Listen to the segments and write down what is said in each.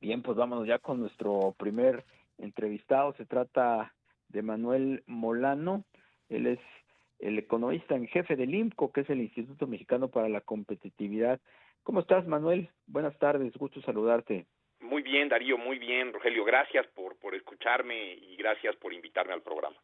Bien, pues vámonos ya con nuestro primer entrevistado. Se trata de Manuel Molano. Él es el economista en jefe del IMCO, que es el Instituto Mexicano para la Competitividad. ¿Cómo estás, Manuel? Buenas tardes, gusto saludarte. Muy bien, Darío, muy bien, Rogelio. Gracias por escucharme y gracias por invitarme al programa.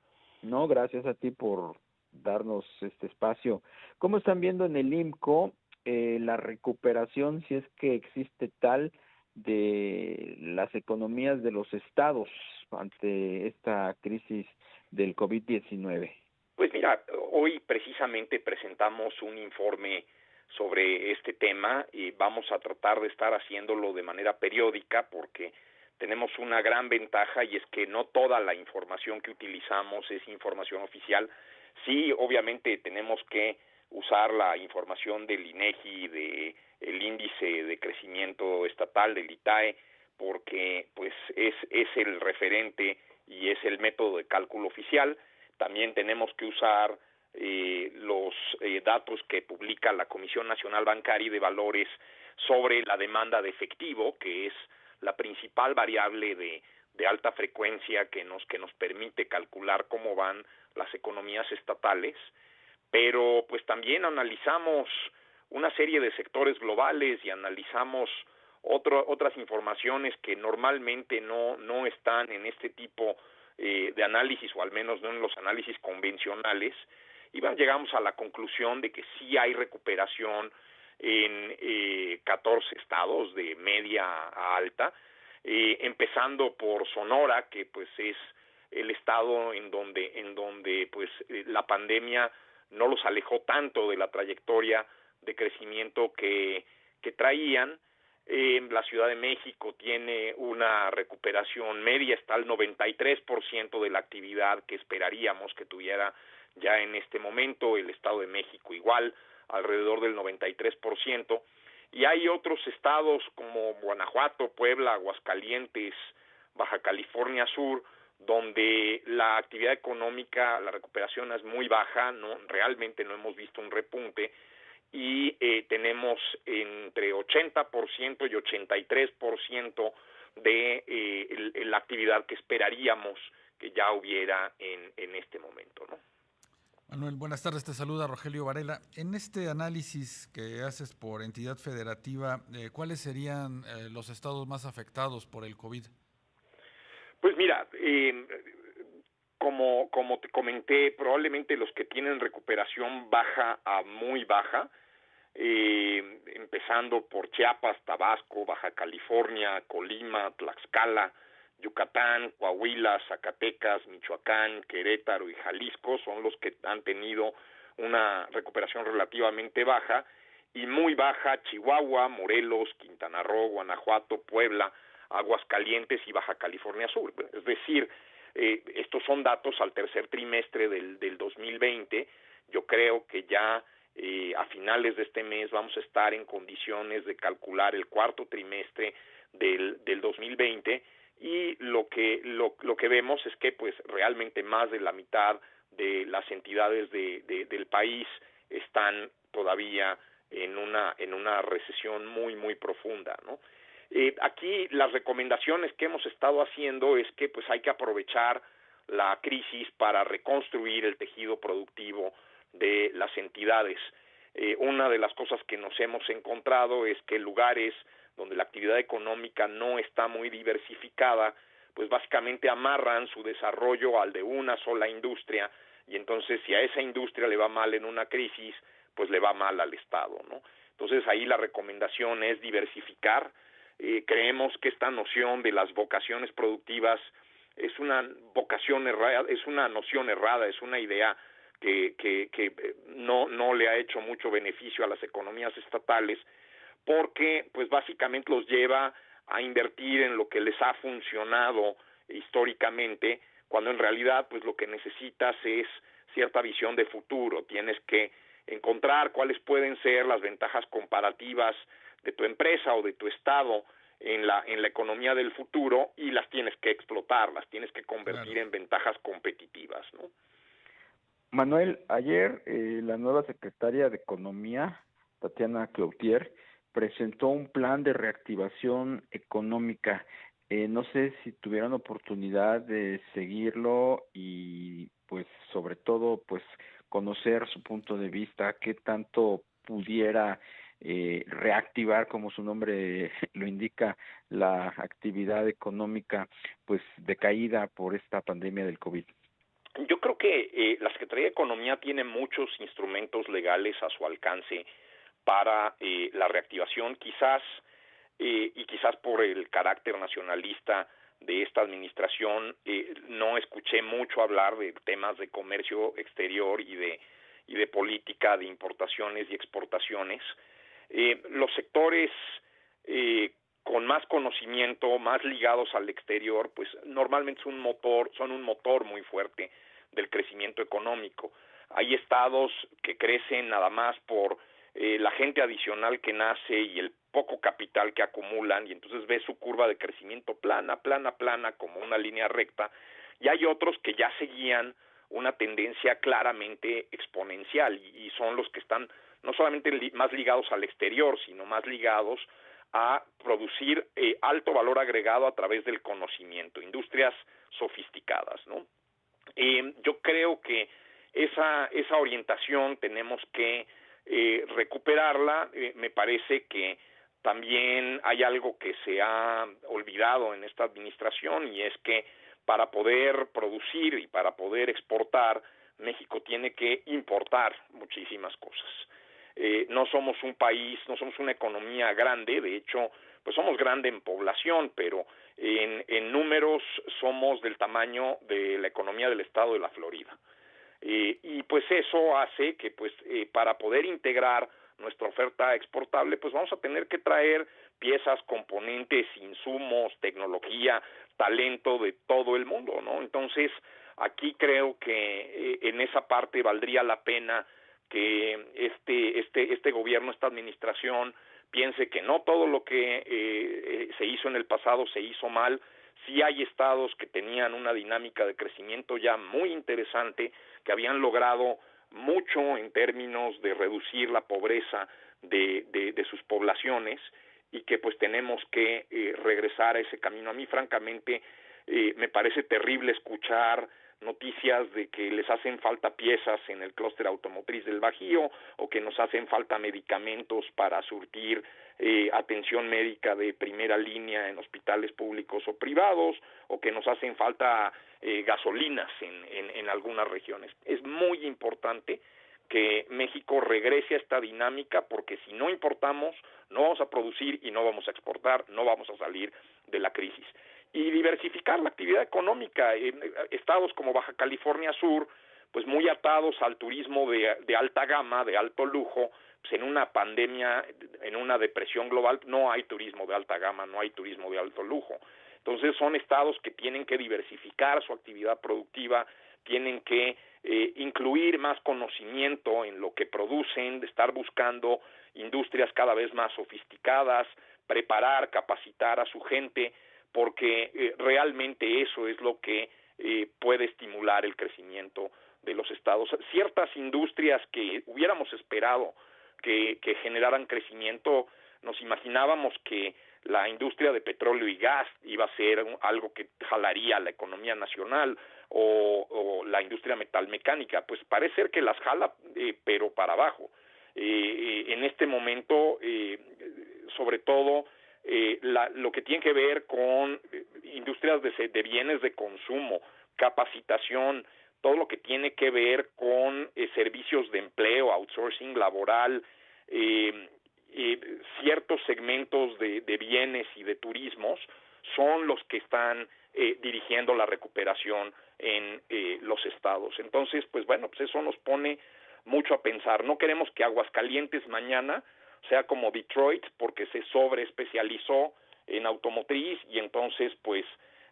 No, gracias a ti por darnos este espacio. ¿Cómo están viendo en el IMCO la recuperación, si es que existe tal, de las economías de los estados ante esta crisis del COVID-19? Pues mira, hoy precisamente presentamos un informe sobre este tema y vamos a tratar de estar haciéndolo de manera periódica porque tenemos una gran ventaja y es que no toda la información que utilizamos es información oficial. Sí, obviamente tenemos que usar la información del INEGI, del índice de crecimiento estatal, del ITAE, porque pues es el referente y es el método de cálculo oficial. También tenemos que usar los datos que publica la Comisión Nacional Bancaria y de Valores sobre la demanda de efectivo, que es la principal variable de alta frecuencia que nos permite calcular cómo van las economías estatales, pero pues también analizamos una serie de sectores globales y analizamos otras informaciones que normalmente no están en este tipo de análisis, o al menos no en los análisis convencionales, y llegamos a la conclusión de que sí hay recuperación en 14 estados de media a alta, empezando por Sonora, que pues es el estado en donde pues la pandemia no los alejó tanto de la trayectoria de crecimiento que traían. La Ciudad de México tiene una recuperación media, está al 93% de la actividad que esperaríamos que tuviera ya en este momento. El Estado de México igual, alrededor del 93%. Y hay otros estados como Guanajuato, Puebla, Aguascalientes, Baja California Sur, donde la actividad económica, la recuperación es muy baja, realmente no hemos visto un repunte, y tenemos entre 80% y 83% de la actividad que esperaríamos que ya hubiera en este momento, ¿no? Manuel, buenas tardes, te saluda Rogelio Varela. En este análisis que haces por entidad federativa, ¿cuáles serían los estados más afectados por el COVID? Pues mira, como te comenté, probablemente los que tienen recuperación baja a muy baja, empezando por Chiapas, Tabasco, Baja California, Colima, Tlaxcala, Yucatán, Coahuila, Zacatecas, Michoacán, Querétaro y Jalisco son los que han tenido una recuperación relativamente baja, y muy baja Chihuahua, Morelos, Quintana Roo, Guanajuato, Puebla, Aguascalientes y Baja California Sur. Es decir, estos son datos al tercer trimestre del 2020. Yo creo que ya a finales de este mes vamos a estar en condiciones de calcular el cuarto trimestre del 2020, y lo que vemos es que pues realmente más de la mitad de las entidades del país están todavía en una recesión muy profunda, ¿no? Aquí las recomendaciones que hemos estado haciendo es que pues hay que aprovechar la crisis para reconstruir el tejido productivo de las entidades. Una de las cosas que nos hemos encontrado es que lugares donde la actividad económica no está muy diversificada, pues básicamente amarran su desarrollo al de una sola industria, y entonces si a esa industria le va mal en una crisis, pues le va mal al Estado, ¿no? Entonces ahí la recomendación es diversificar. Creemos que esta noción de las vocaciones productivas es una vocación errada, es una noción errada, es una idea que no le ha hecho mucho beneficio a las economías estatales, porque pues básicamente los lleva a invertir en lo que les ha funcionado históricamente, cuando en realidad pues lo que necesitas es cierta visión de futuro. Tienes que encontrar cuáles pueden ser las ventajas comparativas de tu empresa o de tu estado en la economía del futuro, y las tienes que explotar, las tienes que convertir en ventajas competitivas, ¿no? Manuel, ayer la nueva secretaria de Economía, Tatiana Cloutier, presentó un plan de reactivación económica. No sé si tuvieron oportunidad de seguirlo y pues sobre todo pues conocer su punto de vista, qué tanto pudiera reactivar, como su nombre lo indica, la actividad económica pues decaída por esta pandemia del COVID. Yo creo que la Secretaría de Economía tiene muchos instrumentos legales a su alcance para la reactivación, quizás y quizás por el carácter nacionalista de esta administración no escuché mucho hablar de temas de comercio exterior y de política de importaciones y exportaciones. Los sectores con más conocimiento, más ligados al exterior, pues normalmente son un motor muy fuerte del crecimiento económico. Hay estados que crecen nada más por la gente adicional que nace y el poco capital que acumulan, y entonces ves su curva de crecimiento plana, como una línea recta, y hay otros que ya seguían una tendencia claramente exponencial, y son los que están no solamente más ligados al exterior, sino más ligados a producir alto valor agregado a través del conocimiento, industrias sofisticadas, ¿no? Yo creo que esa orientación tenemos que recuperarla. Me parece que también hay algo que se ha olvidado en esta administración, y es que para poder producir y para poder exportar, México tiene que importar muchísimas cosas. No somos un país, no somos una economía grande, de hecho, pues somos grande en población, pero en números somos del tamaño de la economía del estado de la Florida. Y pues eso hace que pues para poder integrar nuestra oferta exportable, pues vamos a tener que traer piezas, componentes, insumos, tecnología, talento de todo el mundo, ¿no? Entonces, aquí creo que en esa parte valdría la pena que este gobierno, esta administración, piense que no todo lo que se hizo en el pasado se hizo mal. Sí hay estados que tenían una dinámica de crecimiento ya muy interesante, que habían logrado mucho en términos de reducir la pobreza de sus poblaciones, y que pues tenemos que regresar a ese camino. A mí francamente me parece terrible escuchar noticias de que les hacen falta piezas en el clúster automotriz del Bajío, o que nos hacen falta medicamentos para surtir atención médica de primera línea en hospitales públicos o privados, o que nos hacen falta gasolinas en algunas regiones. Es muy importante que México regrese a esta dinámica, porque si no importamos, no vamos a producir y no vamos a exportar, no vamos a salir de la crisis. Y diversificar la actividad económica. En estados como Baja California Sur, pues muy atados al turismo de alta gama, de alto lujo, pues en una pandemia, en una depresión global, no hay turismo de alta gama, no hay turismo de alto lujo. Entonces son estados que tienen que diversificar su actividad productiva, tienen que incluir más conocimiento en lo que producen, de estar buscando industrias cada vez más sofisticadas, preparar, capacitar a su gente, porque realmente eso es lo que puede estimular el crecimiento de los estados. Ciertas industrias que hubiéramos esperado que generaran crecimiento, nos imaginábamos que la industria de petróleo y gas iba a ser algo que jalaría la economía nacional, o la industria metalmecánica, pues parece ser que las jala, pero para abajo. En este momento, sobre todo, lo que tiene que ver con industrias de bienes de consumo, capacitación, todo lo que tiene que ver con servicios de empleo, outsourcing laboral, ciertos segmentos de bienes y de turismos son los que están dirigiendo la recuperación en los estados. Entonces, pues bueno, pues eso nos pone mucho a pensar. No queremos que Aguascalientes mañana sea como Detroit, porque se sobreespecializó en automotriz, y entonces pues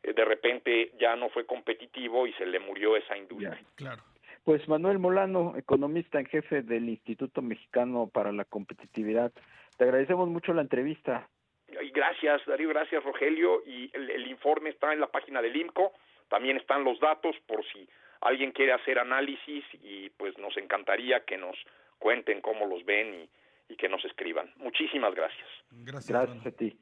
de repente ya no fue competitivo y se le murió esa industria. Ya, claro. Pues Manuel Molano, economista en jefe del Instituto Mexicano para la Competitividad, te agradecemos mucho la entrevista. Y gracias, Darío, gracias, Rogelio, y el informe está en la página del IMCO, también están los datos por si alguien quiere hacer análisis, y pues nos encantaría que nos cuenten cómo los ven y que nos escriban. Muchísimas gracias. Gracias, Gracias a ti.